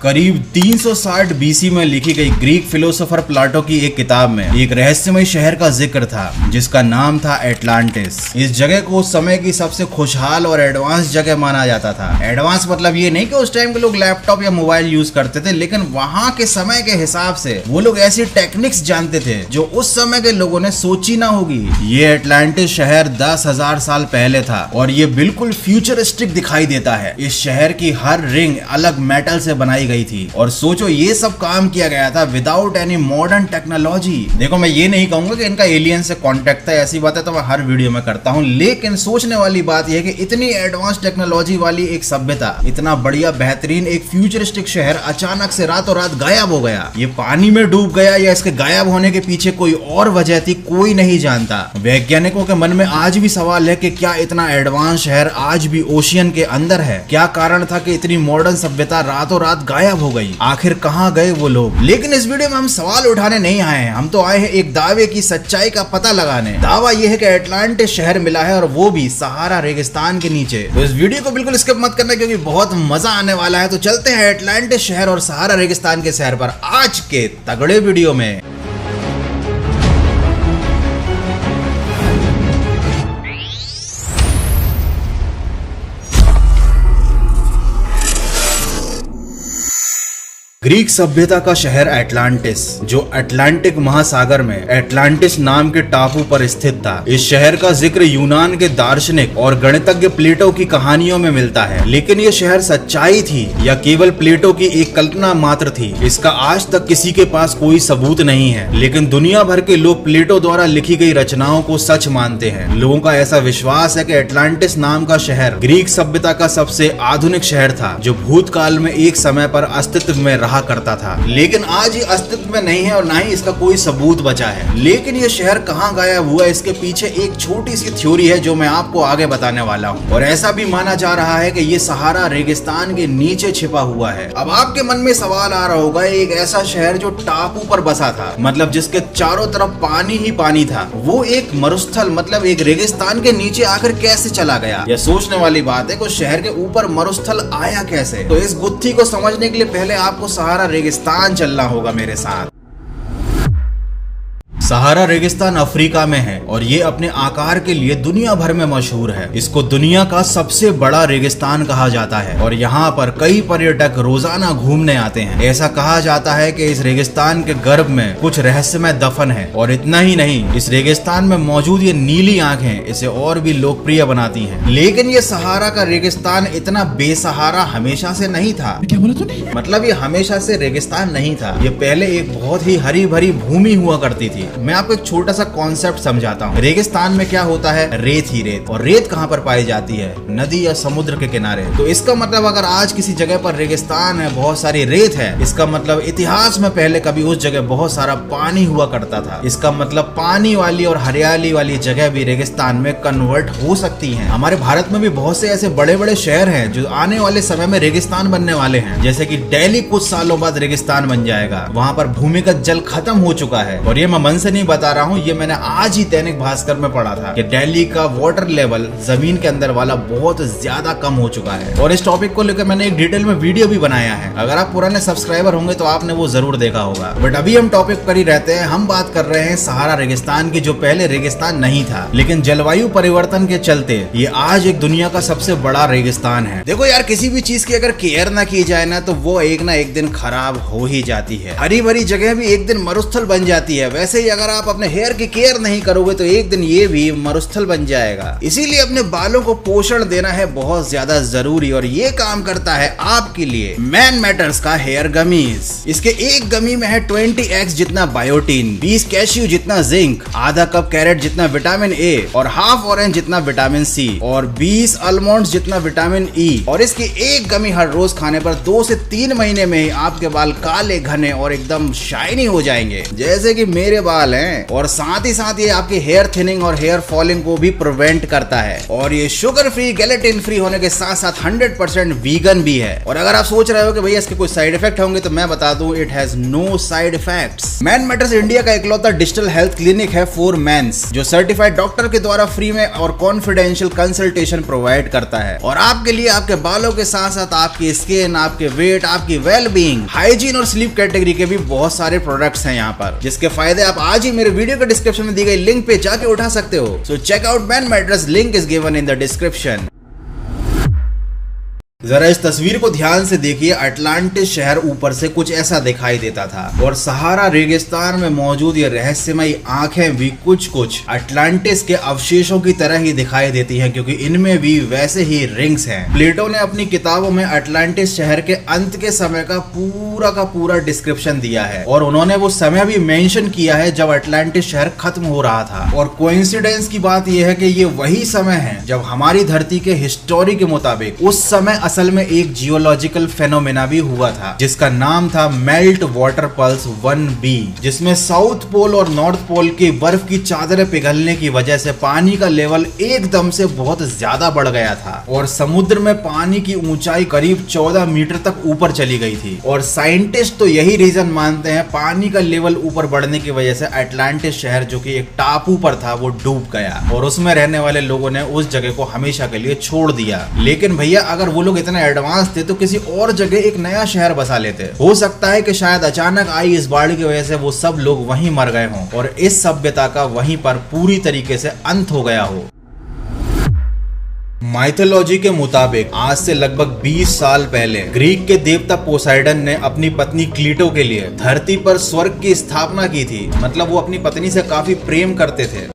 करीब 360 बीसी में लिखी गई ग्रीक फिलोसोफर प्लाटो की एक किताब में एक रहस्यमय शहर का जिक्र था जिसका नाम था एटलांटिस। इस जगह को उस समय की सबसे खुशहाल और एडवांस जगह माना जाता था। एडवांस मतलब ये नहीं कि उस टाइम के लोग लैपटॉप या मोबाइल यूज करते थे, लेकिन वहाँ के समय के हिसाब से वो लोग ऐसी टेक्निक्स जानते थे जो उस समय के लोगों ने सोची ना होगी। ये एटलांटिस शहर 10,000 साल पहले था और ये बिल्कुल फ्यूचरिस्टिक दिखाई देता है। इस शहर की हर रिंग अलग मेटल से बनाई गई थी और सोचो ये सब काम किया गया था विदाउट एनी मॉडर्न टेक्नोलॉजी। देखो मैं ये नहीं कहूंगा कि इनका एलियन से कांटेक्ट था, ऐसी बातें तो मैं हर वीडियो में करता हूं, लेकिन सोचने वाली बात यह है कि इतनी एडवांस टेक्नोलॉजी वाली एक सभ्यता, इतना बढ़िया बेहतरीन एक फ्यूचरिस्टिक शहर अचानक से रातों रात गायब हो गया। ये पानी में डूब गया या इसके गायब होने के पीछे कोई और वजह थी, कोई नहीं जानता। वैज्ञानिकों के मन में आज भी सवाल है कि क्या इतना एडवांस शहर आज भी ओशियन के अंदर है? क्या कारण था कि इतनी मॉडर्न सभ्यता रातों रात गायब हो गई? आखिर कहां गए वो लोग? लेकिन इस वीडियो में हम सवाल उठाने नहीं आए हैं, हम तो आए हैं एक दावे की सच्चाई का पता लगाने। दावा यह है कि एटलांटिस शहर मिला है और वो भी सहारा रेगिस्तान के नीचे। तो इस वीडियो को बिल्कुल स्किप मत करना क्योंकि बहुत मजा आने वाला है। तो चलते हैं एटलांटिस शहर और सहारा रेगिस्तान के शहर पर आज के तगड़े वीडियो में। ग्रीक सभ्यता का शहर एटलांटिस, जो अटलांटिक महासागर में एटलांटिस नाम के टापू पर स्थित था। इस शहर का जिक्र यूनान के दार्शनिक और गणितज्ञ प्लेटो की कहानियों में मिलता है, लेकिन ये शहर सच्चाई थी या केवल प्लेटो की एक कल्पना मात्र थी, इसका आज तक किसी के पास कोई सबूत नहीं है। लेकिन दुनिया भर के लोग प्लेटो द्वारा लिखी गई रचनाओं को सच मानते हैं। लोगों का ऐसा विश्वास है कि एटलांटिस नाम का शहर ग्रीक सभ्यता का सबसे आधुनिक शहर था, जो भूतकाल में एक समय पर अस्तित्व में रहा करता था, लेकिन आज ये अस्तित्व में नहीं है और ना ही इसका कोई सबूत बचा है। लेकिन ये शहर कहाँ गायब हुआ, इसके पीछे एक छोटी सी थ्योरी है जो मैं आपको आगे बताने वाला हूँ। और ऐसा भी माना जा रहा है कि ये सहारा रेगिस्तान के नीचे छिपा हुआ है। अब आपके मन में सवाल आ रहा होगा, एक ऐसा शहर जो टापू पर बसा था, मतलब जिसके चारों तरफ पानी ही पानी था, वो एक मरुस्थल मतलब एक रेगिस्तान के नीचे आकर कैसे चला गया? यह सोचने वाली बात है कि शहर के ऊपर मरुस्थल आया कैसे। तो इस गुत्थी को समझने के लिए पहले आपको सहारा रेगिस्तान चलना होगा मेरे साथ। सहारा रेगिस्तान अफ्रीका में है और ये अपने आकार के लिए दुनिया भर में मशहूर है। इसको दुनिया का सबसे बड़ा रेगिस्तान कहा जाता है और यहाँ पर कई पर्यटक रोजाना घूमने आते हैं। ऐसा कहा जाता है कि इस रेगिस्तान के गर्भ में कुछ रहस्यमय दफन है। और इतना ही नहीं, इस रेगिस्तान में मौजूद ये नीली आंखें इसे और भी लोकप्रिय बनाती हैं। लेकिन ये सहारा का रेगिस्तान इतना बेसहारा हमेशा से नहीं था। क्या बोला तूने? मतलब ये हमेशा से रेगिस्तान नहीं था, ये पहले एक बहुत ही हरी भरी भूमि हुआ करती थी। मैं आपको एक छोटा सा कॉन्सेप्ट समझाता हूँ। रेगिस्तान में क्या होता है? रेत ही रेत। और रेत कहाँ पर पाई जाती है? नदी या समुद्र के किनारे। तो इसका मतलब अगर आज किसी जगह पर रेगिस्तान है, बहुत सारी रेत है, इसका मतलब इतिहास में पहले कभी उस जगह बहुत सारा पानी हुआ करता था। इसका मतलब पानी वाली और हरियाली वाली जगह भी रेगिस्तान में कन्वर्ट हो सकती है। हमारे भारत में भी बहुत से ऐसे बड़े बड़े शहर हैं जो आने वाले समय में रेगिस्तान बनने वाले हैं। जैसे कि दिल्ली कुछ सालों बाद रेगिस्तान बन जाएगा। वहाँ पर भूमिगत जल खत्म हो चुका है और ये मैं मन से नहीं बता रहा हूँ, ये मैंने आज ही दैनिक भास्कर में पढ़ा था कि दिल्ली का वाटर लेवल जमीन के अंदर वाला बहुत ज्यादा कम हो चुका है। और इस टॉपिक को लेकर मैंने एक डिटेल में वीडियो भी बनाया है। अगर आप पुराने सब्सक्राइबर होंगे तो आपने वो जरूर देखा होगा। बट अभी हम टॉपिक पर ही रहते हैं। हम बात कर रहे हैं सहारा रेगिस्तान की, जो पहले रेगिस्तान नहीं था, लेकिन जलवायु परिवर्तन के चलते ये आज एक दुनिया का सबसे बड़ा रेगिस्तान है। देखो यार, किसी भी चीज की अगर केयर ना की जाए ना तो वो एक ना एक दिन खराब हो ही जाती है। हरी भरी जगह भी एक दिन मरुस्थल बन जाती है। वैसे ही अगर आप अपने हेयर की केयर नहीं करोगे तो एक दिन ये भी मरुस्थल बन जाएगा। इसीलिए अपने बालों को पोषण देना है बहुत ज्यादा जरूरी और ये काम करता है आपके लिए मैन मैटर्स का हेयर गमीज। इसके एक गमी में है 20x जितना बायोटीन, 20 कैश्यू जितना जिंक, आधा कप कैरेट जितना विटामिन ए और हाफ ऑरेंज जितना विटामिन सी और 20 आलमंड्स जितना विटामिन ई। और इसकी एक गमी हर रोज खाने पर 2 से 3 महीने में ही आपके बाल काले घने और एकदम शाइनी हो जाएंगे, जैसे कि मेरे बाल बाल हैं, और साथ ही साथ ये आपकी हेयर थिनिंग और हेयर फॉलिंग को भी प्रिवेंट करता है। और ये शुगर फ्री, गेलेटिन फ्री होने के साथ साथ 100% वीगन भी है। और अगर आप सोच रहे हो कि भैया इसके कोई साइड इफेक्ट होंगे, तो मैं बता दूं, it has no side effects. Man Matters India का इकलौता डिजिटल हेल्थ क्लिनिक है फॉर मेंस, जो सर्टिफाइड डॉक्टर के द्वारा फ्री में और कॉन्फिडेंशियल कंसल्टेशन प्रोवाइड करता है। और आपके लिए आपके बालों के साथ साथ आपकी स्किन, आपके वेट, आपकी वेल बीइंग, हाइजीन और स्लीप कैटेगरी के भी बहुत सारे प्रोडक्ट्स हैं यहाँ पर, जिसके फायदे आप आज ही मेरे वीडियो के डिस्क्रिप्शन में दी गई लिंक पे जाके उठा सकते हो। So check out Man Matters, link is given in the description. जरा इस तस्वीर को ध्यान से देखिए। अटलांटिस शहर ऊपर से कुछ ऐसा दिखाई देता था, और सहारा रेगिस्तान में मौजूद ये रहस्यमयी आंखें भी कुछ कुछ अटलांटिस के अवशेषों की तरह ही दिखाई देती हैं, क्योंकि इनमें भी वैसे ही रिंग्स हैं। प्लेटो ने अपनी किताबों में अटलांटिस शहर के अंत के समय का पूरा डिस्क्रिप्शन दिया है, और उन्होंने वो समय भी मेंशन किया है जब अटलांटिस शहर खत्म हो रहा था। और कोइंसिडेंस की बात यह है कि ये वही समय है जब हमारी धरती के हिस्टोरी के मुताबिक उस समय असल में एक जियोलॉजिकल फेनोमेना भी हुआ था, जिसका नाम था मेल्ट वाटर पल्स 1b, जिसमें साउथ पोल और नॉर्थ पोल की बर्फ की चादरें पिघलने की वजह से पानी का लेवल एकदम से बहुत ज्यादा बढ़ गया था, और समुद्र में पानी की ऊंचाई करीब 14 मीटर तक ऊपर चली गई थी। और साइंटिस्ट तो यही रीजन मानते हैं, पानी का लेवल ऊपर बढ़ने की वजह से अटलांटिस शहर, जो कि एक टापू पर था, वो डूब गया, और उसमें रहने वाले लोगों ने उस जगह को हमेशा के लिए छोड़ दिया। लेकिन भैया, अगर वो लोग इतने एडवांस थे तो किसी और जगह एक नया शहर बसा लेते। हो सकता है कि शायद अचानक आई इस बाढ़ की वजह से वो सब लोग वहीं मर गए हों, और इस सभ्यता का वहीं पर पूरी तरीके से अंत हो गया हो। माइथोलॉजी के मुताबिक आज से लगभग 20 साल पहले ग्रीक के देवता पोसाइडन ने अपनी पत्नी क्लीटो के लिए धरती पर स्वर्ग की स्थापना की थी। मतलब वो अपनी पत्नी से काफी प्रेम करते थे।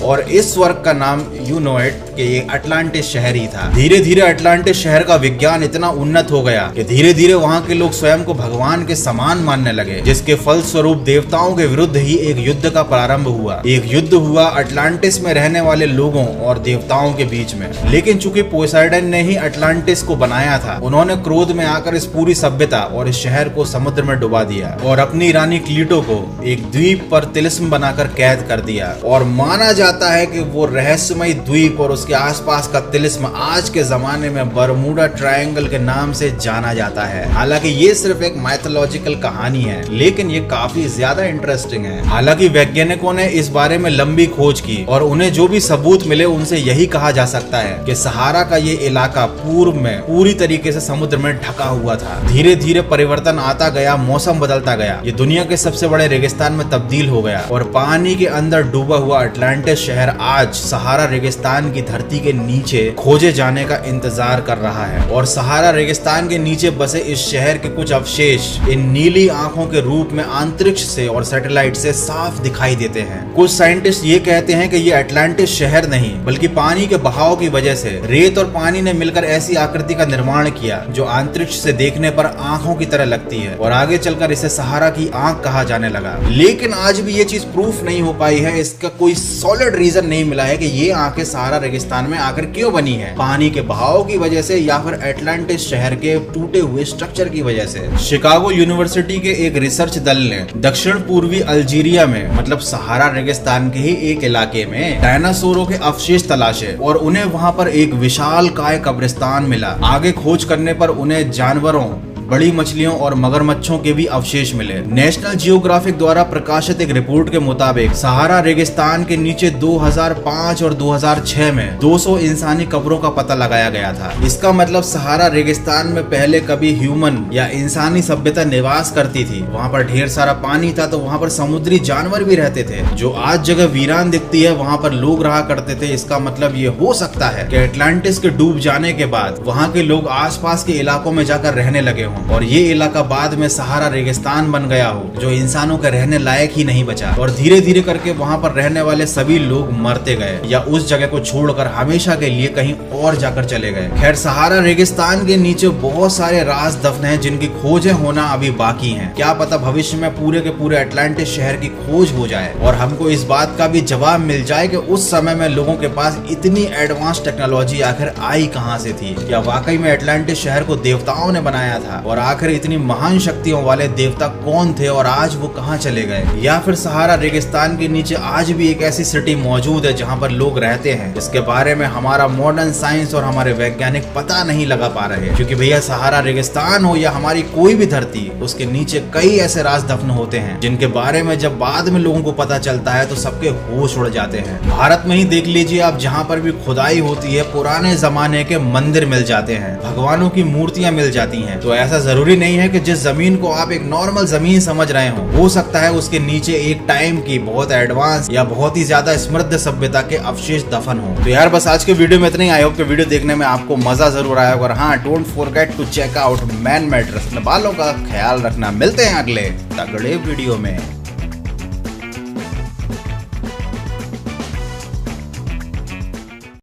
और इस स्वर्ग का नाम यू नो इट कि ये अटलांटिस शहर ही था। धीरे धीरे अटलांटिस शहर का विज्ञान इतना उन्नत हो गया कि धीरे धीरे वहाँ के लोग स्वयं को भगवान के समान मानने लगे, जिसके फलस्वरूप देवताओं के विरुद्ध ही एक युद्ध का प्रारंभ हुआ। एक युद्ध हुआ अटलांटिस में रहने वाले लोगों और देवताओं के बीच में। लेकिन चूंकि पोसाइडन ने ही अटलांटिस को बनाया था, उन्होंने क्रोध में आकर इस पूरी सभ्यता और इस शहर को समुद्र में डुबा दिया, और अपनी रानी क्लीटो को एक द्वीप पर तिलिस्म बनाकर कैद कर दिया। और माना जाता है कि वो रहस्यमय द्वीप और उसके आसपास का तिलिस्म आज के जमाने में बरमूडा ट्रायंगल के नाम से जाना जाता है। हालांकि ये सिर्फ एक माइथोलॉजिकल कहानी है, लेकिन ये काफी ज्यादा इंटरेस्टिंग है। हालांकि वैज्ञानिकों ने इस बारे में लंबी खोज की, और उन्हें जो भी सबूत मिले उनसे यही कहा जा सकता है कि सहारा का ये इलाका पूर्व में पूरी तरीके से समुद्र में ढका हुआ था। धीरे धीरे परिवर्तन आता गया, मौसम बदलता गया, ये दुनिया के सबसे बड़े रेगिस्तान में तब्दील हो गया, और पानी के अंदर डूबा हुआ अटलांटिस शहर आज सहारा रेगिस्तान की धरती के नीचे खोजे जाने का इंतजार कर रहा है। और सहारा रेगिस्तान के नीचे बसे इस शहर के कुछ अवशेष इन नीली आंखों के रूप में अंतरिक्ष से और सैटेलाइट से साफ दिखाई देते हैं। कुछ साइंटिस्ट ये कहते हैं कि ये अटलांटिस शहर नहीं, बल्कि पानी के बहाव की वजह से रेत और पानी ने मिलकर ऐसी आकृति का निर्माण किया जो अंतरिक्ष से देखने पर आंखों की तरह लगती है, और आगे चलकर इसे सहारा की आंख कहा जाने लगा। लेकिन आज भी ये चीज प्रूफ नहीं हो पाई है, इसका कोई सॉलिड रीजन नहीं मिला है कि ये आंखें सहारा रेगिस्तान में आकर क्यों बनी है, पानी के बहाव की वजह से या फिर अटलांटिस शहर के टूटे हुए स्ट्रक्चर की वजह से। शिकागो यूनिवर्सिटी के एक रिसर्च दल ने दक्षिण पूर्वी अल्जीरिया में, मतलब सहारा रेगिस्तान के ही एक इलाके में, डायनासोरों के अवशेष तलाशे, और उन्हें वहां पर एक विशालकाय कब्रिस्तान मिला। आगे खोज करने पर उन्हें जानवरों, बड़ी मछलियों और मगरमच्छों के भी अवशेष मिले। नेशनल जियोग्राफिक द्वारा प्रकाशित एक रिपोर्ट के मुताबिक सहारा रेगिस्तान के नीचे 2005 और 2006 में 200 इंसानी कब्रों का पता लगाया गया था। इसका मतलब सहारा रेगिस्तान में पहले कभी ह्यूमन या इंसानी सभ्यता निवास करती थी। वहाँ पर ढेर सारा पानी था, तो वहाँ पर समुद्री जानवर भी रहते थे। जो आज जगह वीरान दिखती है, वहाँ पर लोग रहा करते थे। इसका मतलब ये हो सकता है कि अटलांटिस के डूब जाने के बाद वहाँ के लोग आसपास के इलाकों में जाकर रहने लगे हों, और ये इलाका बाद में सहारा रेगिस्तान बन गया हो, जो इंसानों के रहने लायक ही नहीं बचा, और धीरे धीरे करके वहाँ पर रहने वाले सभी लोग मरते गए या उस जगह को छोड़कर हमेशा के लिए कहीं और जाकर चले गए। खैर, सहारा रेगिस्तान के नीचे बहुत सारे राज दफन हैं जिनकी खोजें होना अभी बाकी हैं। क्या पता भविष्य में पूरे के पूरे अटलांटिस शहर की खोज हो जाए और हमको इस बात का भी जवाब मिल जाए कि उस समय में लोगों के पास इतनी एडवांस टेक्नोलॉजी आखिर आई कहां से थी। क्या वाकई में अटलांटिस शहर को देवताओं ने बनाया था और आखिर इतनी महान शक्तियों वाले देवता कौन थे और आज वो कहाँ चले गए? या फिर सहारा रेगिस्तान के नीचे आज भी एक ऐसी सिटी मौजूद है जहाँ पर लोग रहते हैं, जिसके बारे में हमारा मॉडर्न साइंस और हमारे वैज्ञानिक पता नहीं लगा पा रहे। क्योंकि भैया सहारा रेगिस्तान हो या हमारी कोई भी धरती, उसके नीचे कई ऐसे राज दफन होते हैं जिनके बारे में जब बाद में लोगों को पता चलता है तो सबके होश उड़ जाते हैं। भारत में ही देख लीजिए आप, जहाँ पर भी खुदाई होती है पुराने जमाने के मंदिर मिल जाते हैं, भगवानों की मूर्तियां मिल जाती हैं। तो ऐसा जरूरी नहीं है कि जिस जमीन को आप एक नॉर्मल जमीन समझ रहे हो सकता है उसके नीचे एक टाइम की बहुत एडवांस या बहुत ही ज्यादा समृद्ध सभ्यता के अवशेष दफन हो। तो यार बस आज के वीडियो में इतना ही। आई होप कि वीडियो देखने में आपको मजा जरूर आया होगा। हाँ, don't forget to check out Man Matters. बालों का ख्याल रखना। मिलते हैं अगले तगड़े वीडियो में।